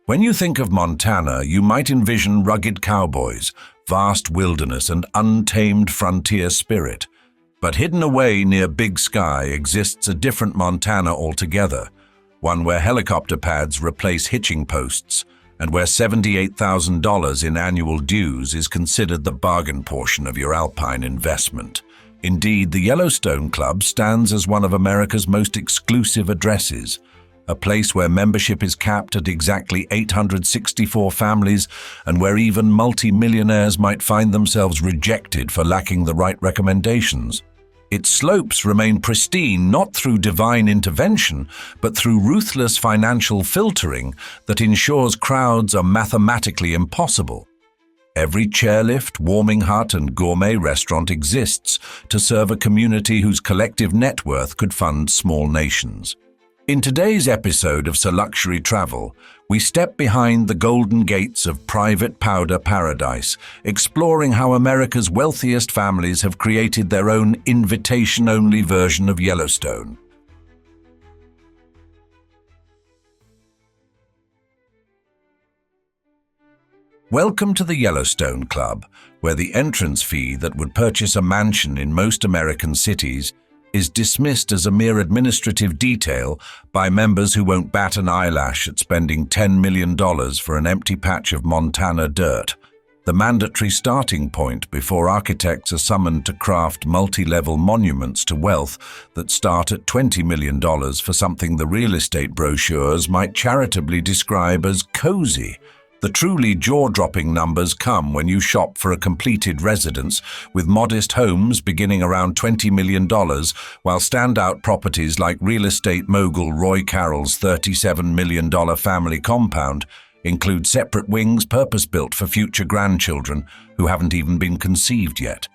When you think of Montana, you might envision rugged cowboys, vast wilderness, and untamed frontier spirit. But hidden away near Big Sky exists a different Montana altogether, one where helicopter pads replace hitching posts, and where $78,000 in annual dues is considered the bargain portion of your alpine investment. Indeed, the Yellowstone Club stands as one of America's most exclusive addresses, a place where membership is capped at exactly 864 families and where even multi-millionaires might find themselves rejected for lacking the right recommendations. Its slopes remain pristine not through divine intervention, but through ruthless financial filtering that ensures crowds are mathematically impossible. Every chairlift, warming hut, and gourmet restaurant exists to serve a community whose collective net worth could fund small nations. In today's episode of Luxury Travel, we step behind the golden gates of private powder paradise, exploring how America's wealthiest families have created their own invitation-only version of Yellowstone. Welcome to the Yellowstone Club, where the entrance fee that would purchase a mansion in most American cities is dismissed as a mere administrative detail by members who won't bat an eyelash at spending $10 million for an empty patch of Montana dirt, the mandatory starting point before architects are summoned to craft multi-level monuments to wealth that start at $20 million for something the real estate brochures might charitably describe as cozy. The truly jaw-dropping numbers come when you shop for a completed residence, with modest homes beginning around $20 million, while standout properties like real estate mogul Roy Carroll's $37 million family compound include separate wings purpose-built for future grandchildren who haven't even been conceived yet.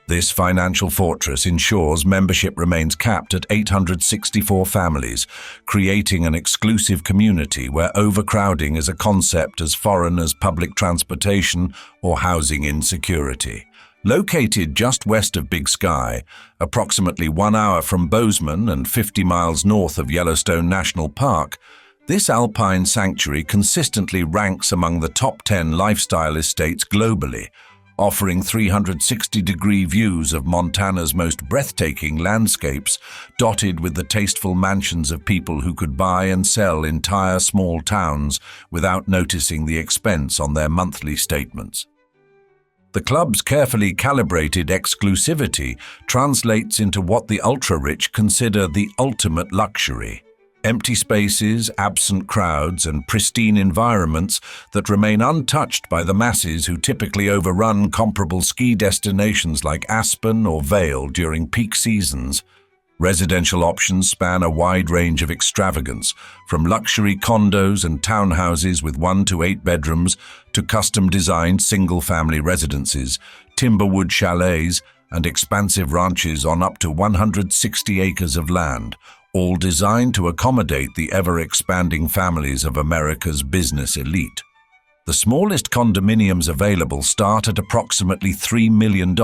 This financial fortress ensures membership remains capped at 864 families, creating an exclusive community where overcrowding is a concept as foreign as public transportation or housing insecurity. Located just west of Big Sky, approximately 1 hour from Bozeman and 50 miles north of Yellowstone National Park, this alpine sanctuary consistently ranks among the top 10 lifestyle estates globally, offering 360-degree views of Montana's most breathtaking landscapes, dotted with the tasteful mansions of people who could buy and sell entire small towns without noticing the expense on their monthly statements. The club's carefully calibrated exclusivity translates into what the ultra-rich consider the ultimate luxury: empty spaces, absent crowds, and pristine environments that remain untouched by the masses who typically overrun comparable ski destinations like Aspen or Vail during peak seasons. Residential options span a wide range of extravagance, from luxury condos and townhouses with 1 to 8 bedrooms to custom-designed single-family residences, timberwood chalets, and expansive ranches on up to 160 acres of land, all designed to accommodate the ever-expanding families of America's business elite. The smallest condominiums available start at approximately $3 million,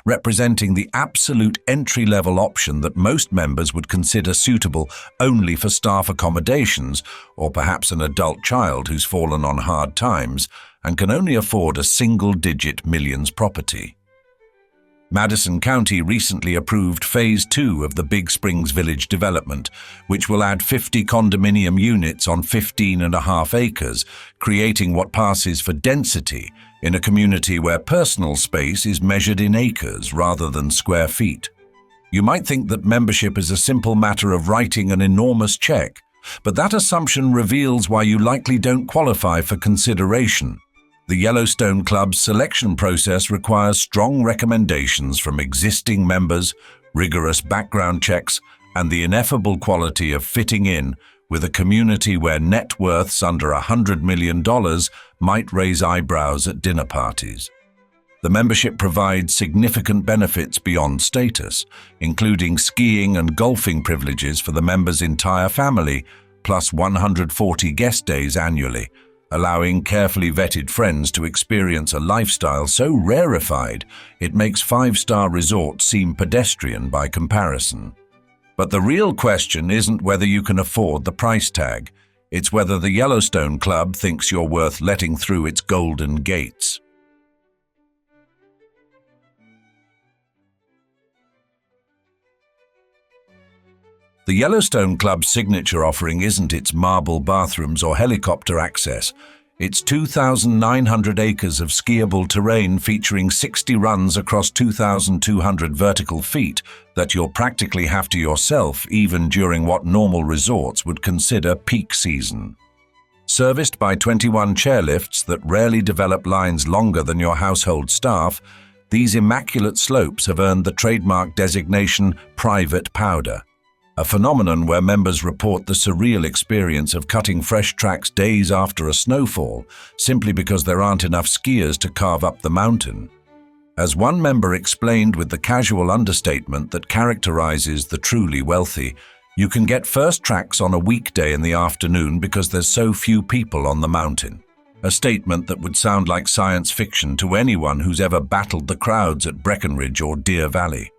representing the absolute entry-level option that most members would consider suitable only for staff accommodations or perhaps an adult child who's fallen on hard times and can only afford a single-digit millions property. Madison County recently approved Phase 2 of the Big Springs Village development, which will add 50 condominium units on 15.5 acres, creating what passes for density in a community where personal space is measured in acres rather than square feet. You might think that membership is a simple matter of writing an enormous check, but that assumption reveals why you likely don't qualify for consideration. The Yellowstone Club's selection process requires strong recommendations from existing members, rigorous background checks, and the ineffable quality of fitting in with a community where net worths under $100 million might raise eyebrows at dinner parties. The membership provides significant benefits beyond status, including skiing and golfing privileges for the member's entire family, plus 140 guest days annually, allowing carefully vetted friends to experience a lifestyle so rarefied it makes five-star resorts seem pedestrian by comparison. But the real question isn't whether you can afford the price tag. It's whether the Yellowstone Club thinks you're worth letting through its golden gates. The Yellowstone Club's signature offering isn't its marble bathrooms or helicopter access. It's 2,900 acres of skiable terrain featuring 60 runs across 2,200 vertical feet that you'll practically have to yourself even during what normal resorts would consider peak season. Serviced by 21 chairlifts that rarely develop lines longer than your household staff, these immaculate slopes have earned the trademark designation Private Powder, a phenomenon where members report the surreal experience of cutting fresh tracks days after a snowfall simply because there aren't enough skiers to carve up the mountain. As one member explained with the casual understatement that characterizes the truly wealthy, you can get first tracks on a weekday in the afternoon because there's so few people on the mountain. A statement that would sound like science fiction to anyone who's ever battled the crowds at Breckenridge or Deer Valley.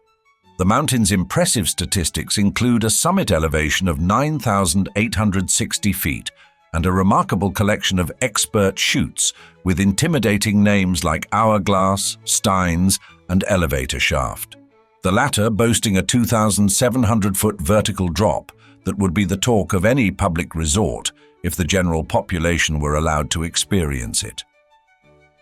The mountain's impressive statistics include a summit elevation of 9,860 feet and a remarkable collection of expert chutes with intimidating names like Hourglass, Steins, and Elevator Shaft. The latter boasting a 2,700-foot vertical drop that would be the talk of any public resort if the general population were allowed to experience it.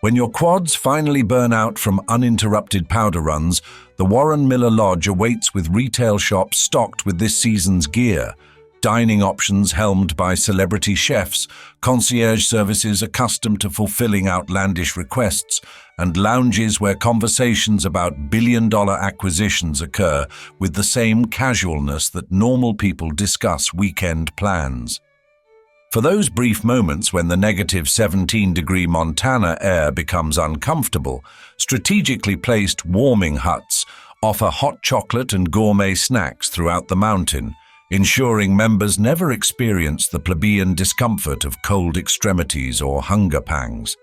When your quads finally burn out from uninterrupted powder runs, the Warren Miller Lodge awaits with retail shops stocked with this season's gear, dining options helmed by celebrity chefs, concierge services accustomed to fulfilling outlandish requests, and lounges where conversations about billion-dollar acquisitions occur with the same casualness that normal people discuss weekend plans. For those brief moments when the negative 17-degree Montana air becomes uncomfortable, strategically placed warming huts offer hot chocolate and gourmet snacks throughout the mountain, ensuring members never experience the plebeian discomfort of cold extremities or hunger pangs.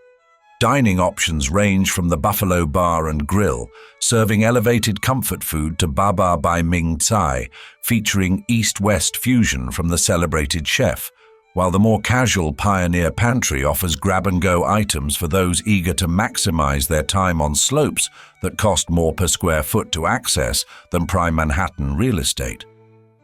Dining options range from the Buffalo Bar and Grill, serving elevated comfort food, to Baba by Ming Tsai, featuring East-West fusion from the celebrated chef, while the more casual Pioneer Pantry offers grab-and-go items for those eager to maximize their time on slopes that cost more per square foot to access than prime Manhattan real estate.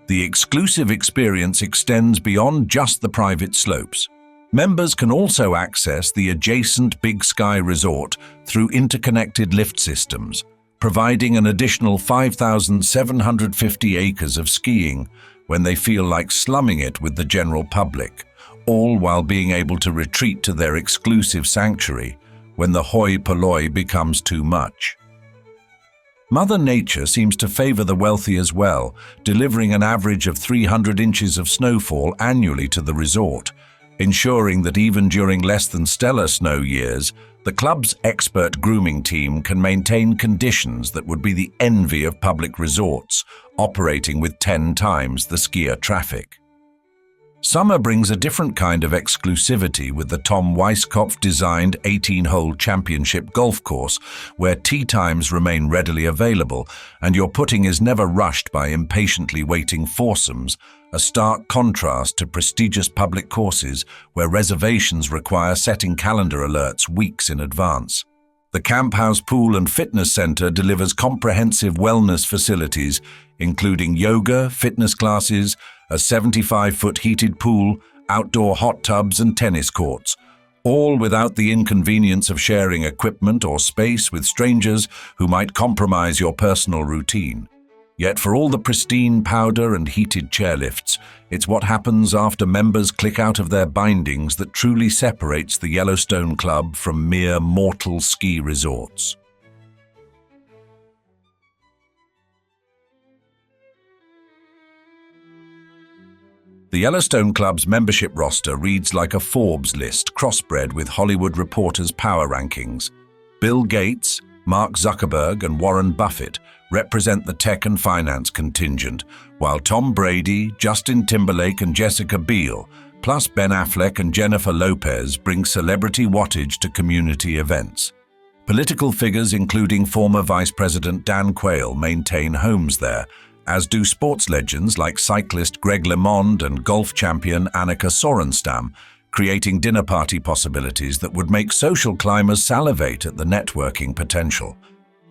The exclusive experience extends beyond just the private slopes. Members can also access the adjacent Big Sky Resort through interconnected lift systems, providing an additional 5,750 acres of skiing when they feel like slumming it with the general public, all while being able to retreat to their exclusive sanctuary when the hoi polloi becomes too much. Mother Nature seems to favor the wealthy as well, delivering an average of 300 inches of snowfall annually to the resort, ensuring that even during less than stellar snow years, the club's expert grooming team can maintain conditions that would be the envy of public resorts, operating with 10 times the skier traffic. Summer brings a different kind of exclusivity with the Tom Weiskopf-designed 18-hole championship golf course, where tee times remain readily available and your putting is never rushed by impatiently waiting foursomes, a stark contrast to prestigious public courses where reservations require setting calendar alerts weeks in advance. The Camp House Pool and Fitness Center delivers comprehensive wellness facilities, including yoga, fitness classes, a 75-foot heated pool, outdoor hot tubs, and tennis courts, all without the inconvenience of sharing equipment or space with strangers who might compromise your personal routine. Yet for all the pristine powder and heated chairlifts, it's what happens after members click out of their bindings that truly separates the Yellowstone Club from mere mortal ski resorts. The Yellowstone Club's membership roster reads like a Forbes list crossbred with Hollywood Reporter's power rankings. Bill Gates, Mark Zuckerberg, and Warren Buffett represent the tech and finance contingent, while Tom Brady, Justin Timberlake, and Jessica Biel, plus Ben Affleck and Jennifer Lopez, bring celebrity wattage to community events. Political figures including former Vice President Dan Quayle maintain homes there, as do sports legends like cyclist Greg LeMond and golf champion Annika Sorenstam, creating dinner party possibilities that would make social climbers salivate at the networking potential.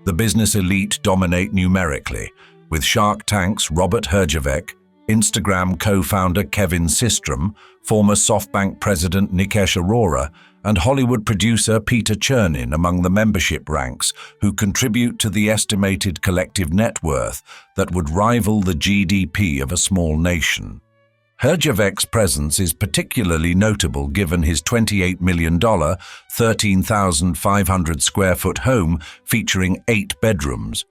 The business elite dominate numerically, with Shark Tank's Robert Herjavec, Instagram co-founder Kevin Systrom, former SoftBank president Nikesh Arora, and Hollywood producer Peter Chernin among the membership ranks, who contribute to the estimated collective net worth that would rival the GDP of a small nation. Herjavec's presence is particularly notable given his $28 million, 13,500 square foot home featuring 8 bedrooms,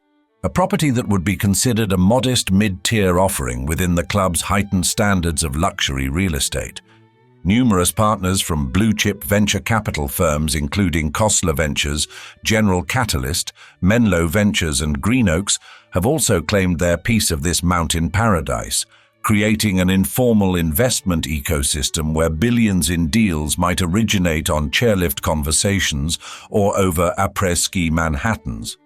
a property that would be considered a modest mid-tier offering within the club's heightened standards of luxury real estate. Numerous partners from blue-chip venture capital firms including Khosla Ventures, General Catalyst, Menlo Ventures and Green Oaks have also claimed their piece of this mountain paradise, creating an informal investment ecosystem where billions in deals might originate on chairlift conversations or over après-ski Manhattans.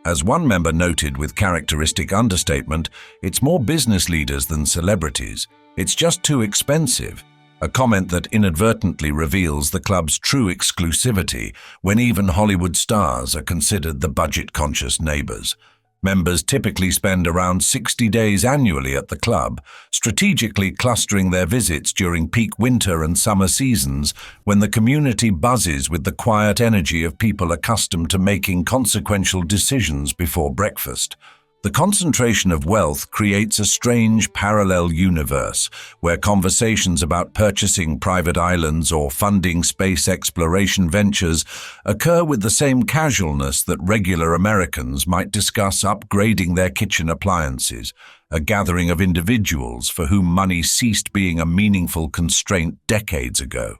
As one member noted with characteristic understatement, it's more business leaders than celebrities. It's just too expensive. A comment that inadvertently reveals the club's true exclusivity when even Hollywood stars are considered the budget-conscious neighbors. Members typically spend around 60 days annually at the club, strategically clustering their visits during peak winter and summer seasons when the community buzzes with the quiet energy of people accustomed to making consequential decisions before breakfast. The concentration of wealth creates a strange parallel universe where conversations about purchasing private islands or funding space exploration ventures occur with the same casualness that regular Americans might discuss upgrading their kitchen appliances, a gathering of individuals for whom money ceased being a meaningful constraint decades ago.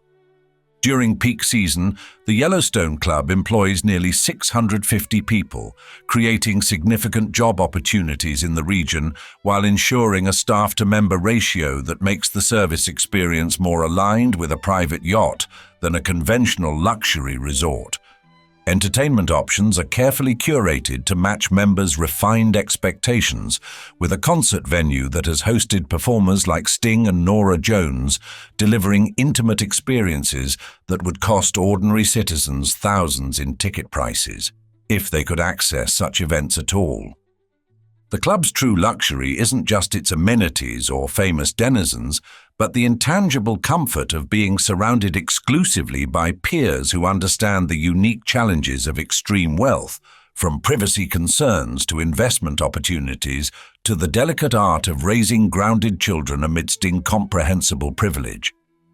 During peak season, the Yellowstone Club employs nearly 650 people, creating significant job opportunities in the region while ensuring a staff-to-member ratio that makes the service experience more aligned with a private yacht than a conventional luxury resort. Entertainment options are carefully curated to match members' refined expectations, with a concert venue that has hosted performers like Sting and Norah Jones, delivering intimate experiences that would cost ordinary citizens thousands in ticket prices, if they could access such events at all. The club's true luxury isn't just its amenities or famous denizens, but the intangible comfort of being surrounded exclusively by peers who understand the unique challenges of extreme wealth, from privacy concerns to investment opportunities to the delicate art of raising grounded children amidst incomprehensible privilege.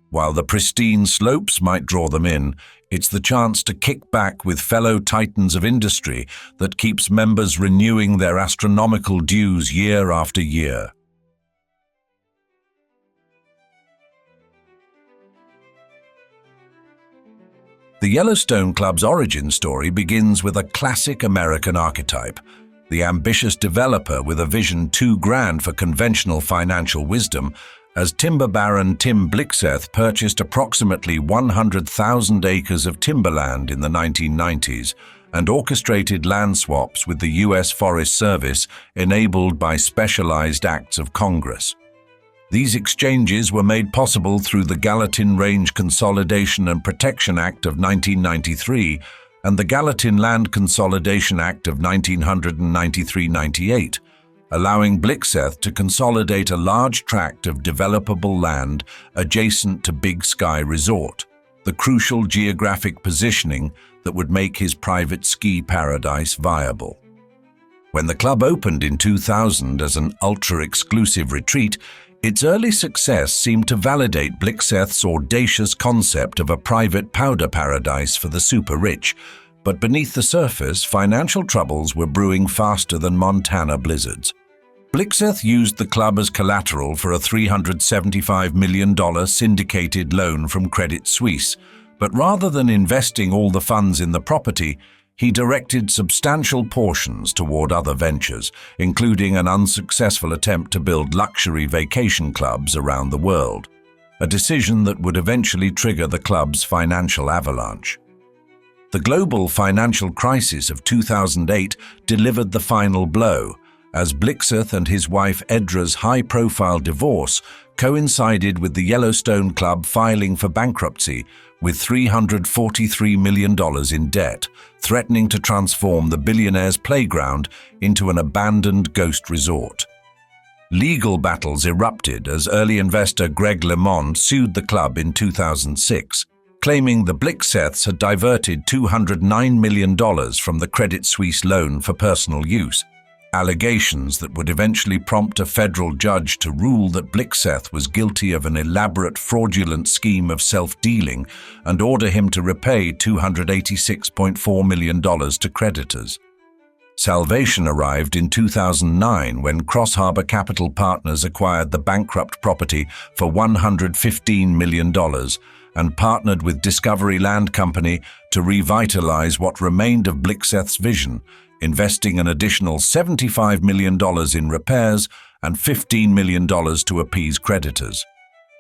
While the pristine slopes might draw them in, it's the chance to kick back with fellow titans of industry that keeps members renewing their astronomical dues year after year. The Yellowstone Club's origin story begins with a classic American archetype, the ambitious developer with a vision too grand for conventional financial wisdom, as timber baron Tim Blixseth purchased approximately 100,000 acres of timberland in the 1990s and orchestrated land swaps with the U.S. Forest Service enabled by specialized acts of Congress. These exchanges were made possible through the Gallatin Range Consolidation and Protection Act of 1993 and the Gallatin Land Consolidation Act of 1993-98, allowing Blixseth to consolidate a large tract of developable land adjacent to Big Sky Resort, the crucial geographic positioning that would make his private ski paradise viable. When the club opened in 2000 as an ultra-exclusive retreat, its early success seemed to validate Blixseth's audacious concept of a private powder paradise for the super-rich, but beneath the surface, financial troubles were brewing faster than Montana blizzards. Blixseth used the club as collateral for a $375 million syndicated loan from Credit Suisse, but rather than investing all the funds in the property, he directed substantial portions toward other ventures, including an unsuccessful attempt to build luxury vacation clubs around the world, a decision that would eventually trigger the club's financial avalanche. The global financial crisis of 2008 delivered the final blow, as Blixeth and his wife Edra's high-profile divorce coincided with the Yellowstone Club filing for bankruptcy with $343 million in debt, threatening to transform the Billionaires' playground into an abandoned ghost resort. Legal battles erupted as early investor Greg LeMond sued the club in 2006, claiming the Blixeths had diverted $209 million from the Credit Suisse loan for personal use, allegations that would eventually prompt a federal judge to rule that Blixeth was guilty of an elaborate fraudulent scheme of self-dealing and order him to repay $286.4 million to creditors. Salvation arrived in 2009 when Cross Harbor Capital Partners acquired the bankrupt property for $115 million and partnered with Discovery Land Company to revitalize what remained of Blixeth's vision, investing an additional $75 million in repairs and $15 million to appease creditors.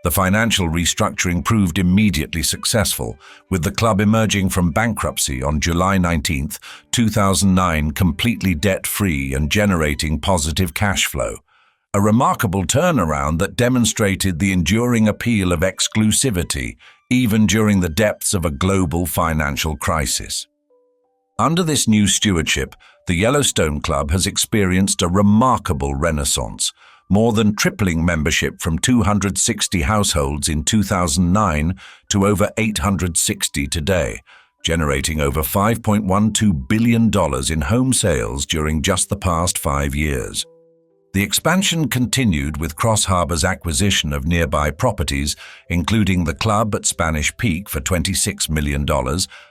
The financial restructuring proved immediately successful, with the club emerging from bankruptcy on July 19, 2009, completely debt-free and generating positive cash flow. A remarkable turnaround that demonstrated the enduring appeal of exclusivity, even during the depths of a global financial crisis. Under this new stewardship, the Yellowstone Club has experienced a remarkable renaissance, more than tripling membership from 260 households in 2009 to over 860 today, generating over $5.12 billion in home sales during just the past 5 years. The expansion continued with Cross Harbor's acquisition of nearby properties, including the club at Spanish Peak for $26 million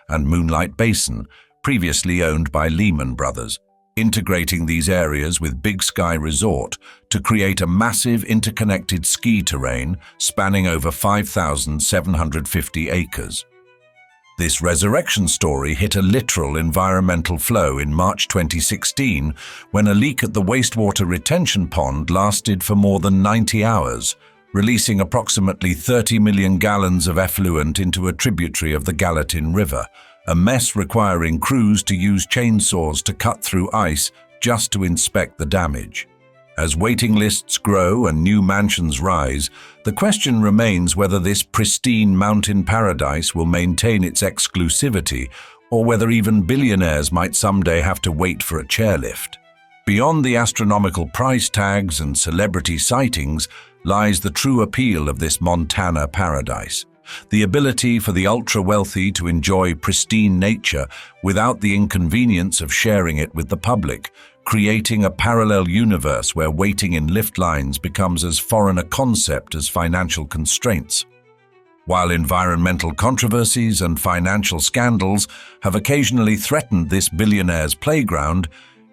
and Moonlight Basin, previously owned by Lehman Brothers, integrating these areas with Big Sky Resort to create a massive interconnected ski terrain spanning over 5,750 acres. This resurrection story hit a literal environmental flow in March 2016 when a leak at the wastewater retention pond lasted for more than 90 hours, releasing approximately 30 million gallons of effluent into a tributary of the Gallatin River, a mess requiring crews to use chainsaws to cut through ice just to inspect the damage. As waiting lists grow and new mansions rise, the question remains whether this pristine mountain paradise will maintain its exclusivity or whether even billionaires might someday have to wait for a chairlift. Beyond the astronomical price tags and celebrity sightings lies the true appeal of this Montana paradise. The ability for the ultra-wealthy to enjoy pristine nature without the inconvenience of sharing it with the public, creating a parallel universe where waiting in lift lines becomes as foreign a concept as financial constraints. While environmental controversies and financial scandals have occasionally threatened this billionaire's playground,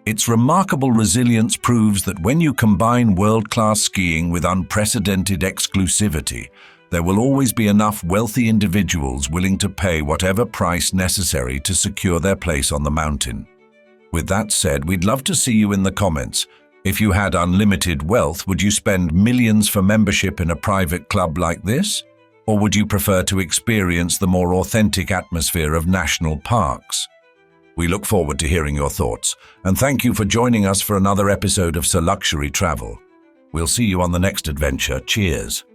its remarkable resilience proves that when you combine world-class skiing with unprecedented exclusivity, there will always be enough wealthy individuals willing to pay whatever price necessary to secure their place on the mountain. With that said, we'd love to see you in the comments. If you had unlimited wealth, would you spend millions for membership in a private club like this? Or would you prefer to experience the more authentic atmosphere of national parks? We look forward to hearing your thoughts, and thank you for joining us for another episode of Sir Luxury Travel. We'll see you on the next adventure. Cheers.